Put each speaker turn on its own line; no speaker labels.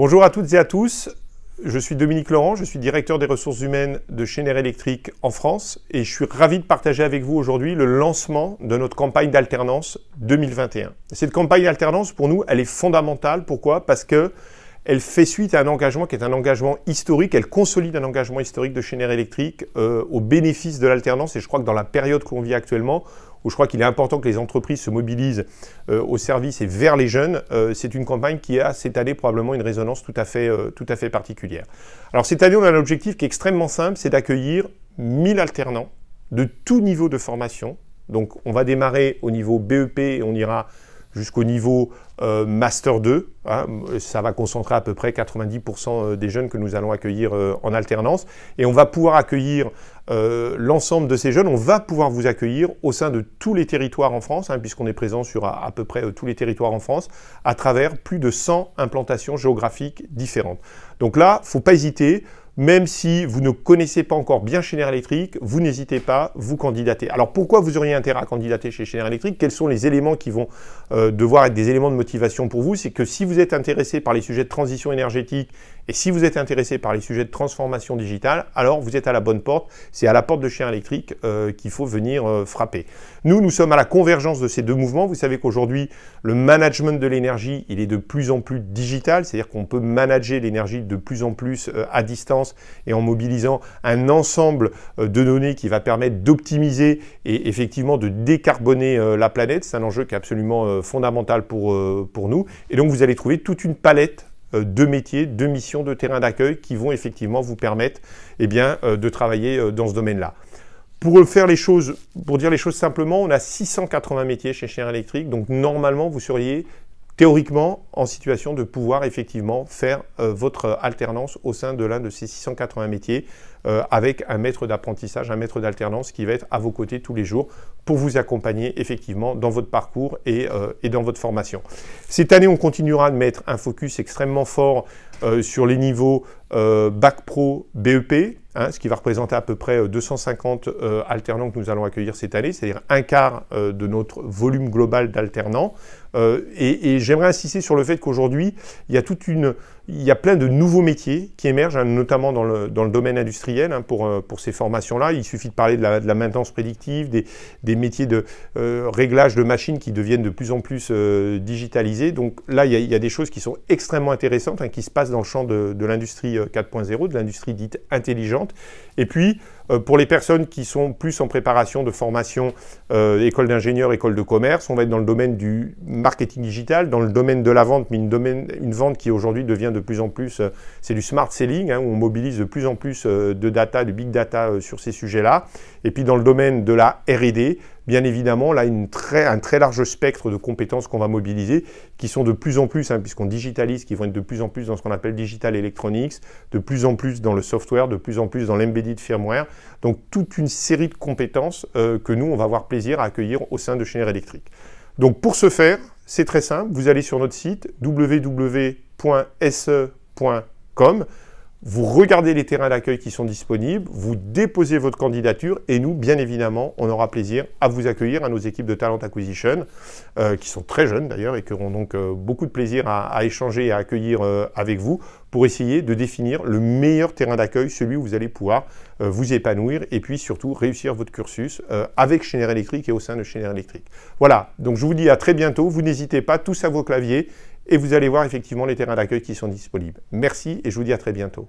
Bonjour à toutes et à tous, je suis Dominique Laurent, je suis directeur des ressources humaines de Schneider Electric en France et je suis ravi de partager avec vous aujourd'hui le lancement de notre campagne d'alternance 2021. Cette campagne d'alternance, pour nous, elle est fondamentale. Pourquoi? Parce que elle fait suite à un engagement qui est un engagement historique, elle consolide un engagement historique de Schneider Electric au bénéfice de l'alternance. Et je crois que dans la période que l'on vit actuellement, où je crois qu'il est important que les entreprises se mobilisent au service et vers les jeunes, c'est une campagne qui a cette année probablement une résonance tout à fait particulière. Alors cette année, on a un objectif qui est extrêmement simple, c'est d'accueillir 1000 alternants de tout niveau de formation. Donc on va démarrer au niveau BEP et on ira jusqu'au niveau Master 2. Hein, ça va concentrer à peu près 90% des jeunes que nous allons accueillir en alternance. Et on va pouvoir accueillir l'ensemble de ces jeunes. On va pouvoir vous accueillir au sein de tous les territoires en France, hein, puisqu'on est présent sur à peu près tous les territoires en France, à travers plus de 100 implantations géographiques différentes. Donc là, il ne faut pas hésiter. Même si vous ne connaissez pas encore bien Schneider Electric, vous n'hésitez pas, vous candidatez. Alors pourquoi vous auriez intérêt à candidater chez Schneider Electric? Quels sont les éléments qui vont devoir être des éléments de motivation pour vous? C'est que si vous êtes intéressé par les sujets de transition énergétique et si vous êtes intéressé par les sujets de transformation digitale, alors vous êtes à la bonne porte. C'est à la porte de Schneider Electric qu'il faut venir frapper. Nous sommes à la convergence de ces deux mouvements. Vous savez qu'aujourd'hui, le management de l'énergie, il est de plus en plus digital, c'est-à-dire qu'on peut manager l'énergie de plus en plus à distance et en mobilisant un ensemble de données qui va permettre d'optimiser et effectivement de décarboner la planète. C'est un enjeu qui est absolument fondamental pour nous. Et donc, vous allez trouver toute une palette de métiers, de missions, de terrains d'accueil qui vont effectivement vous permettre de travailler dans ce domaine-là. Pour dire les choses simplement, on a 680 métiers chez Schneider Electric. Donc, normalement, vous seriez théoriquement en situation de pouvoir effectivement faire votre alternance au sein de l'un de ces 680 métiers avec un maître d'apprentissage, un maître d'alternance qui va être à vos côtés tous les jours pour vous accompagner effectivement dans votre parcours et dans votre formation. Cette année, on continuera de mettre un focus extrêmement fort sur les niveaux Bac Pro, BEP, hein, ce qui va représenter à peu près 250 alternants que nous allons accueillir cette année, c'est-à-dire un quart de notre volume global d'alternants. Et j'aimerais insister sur le fait qu'aujourd'hui, il y a plein de nouveaux métiers qui émergent, hein, notamment dans le domaine industriel, hein, pour ces formations-là. Il suffit de parler de la maintenance prédictive, des métiers de réglage de machines qui deviennent de plus en plus digitalisés. Donc là, il y a des choses qui sont extrêmement intéressantes, hein, qui se passent dans le champ de l'industrie 4.0, de l'industrie dite intelligente. Et puis, pour les personnes qui sont plus en préparation de formation, école d'ingénieur, école de commerce, on va être dans le domaine du marketing digital, dans le domaine de la vente, mais une vente qui aujourd'hui devient de plus en plus, c'est du smart selling, hein, où on mobilise de plus en plus de data, de big data sur ces sujets-là. Et puis dans le domaine de la R&D, bien évidemment, là, un très large spectre de compétences qu'on va mobiliser, qui sont de plus en plus, hein, puisqu'on digitalise, qui vont être de plus en plus dans ce qu'on appelle digital electronics, de plus en plus dans le software, de plus en plus dans l'embedded firmware. Donc, toute une série de compétences que nous, on va avoir plaisir à accueillir au sein de Schneider Electric. Donc, pour ce faire, c'est très simple. Vous allez sur notre site www.se.com. Vous regardez les terrains d'accueil qui sont disponibles, vous déposez votre candidature et nous, bien évidemment, on aura plaisir à vous accueillir, à nos équipes de Talent Acquisition, qui sont très jeunes d'ailleurs et qui auront donc beaucoup de plaisir à échanger et à accueillir avec vous pour essayer de définir le meilleur terrain d'accueil, celui où vous allez pouvoir vous épanouir et puis surtout réussir votre cursus avec Schneider Electric et au sein de Schneider Electric. Voilà, donc je vous dis à très bientôt, vous n'hésitez pas, tous à vos claviers, et vous allez voir effectivement les terrains d'accueil qui sont disponibles. Merci et je vous dis à très bientôt.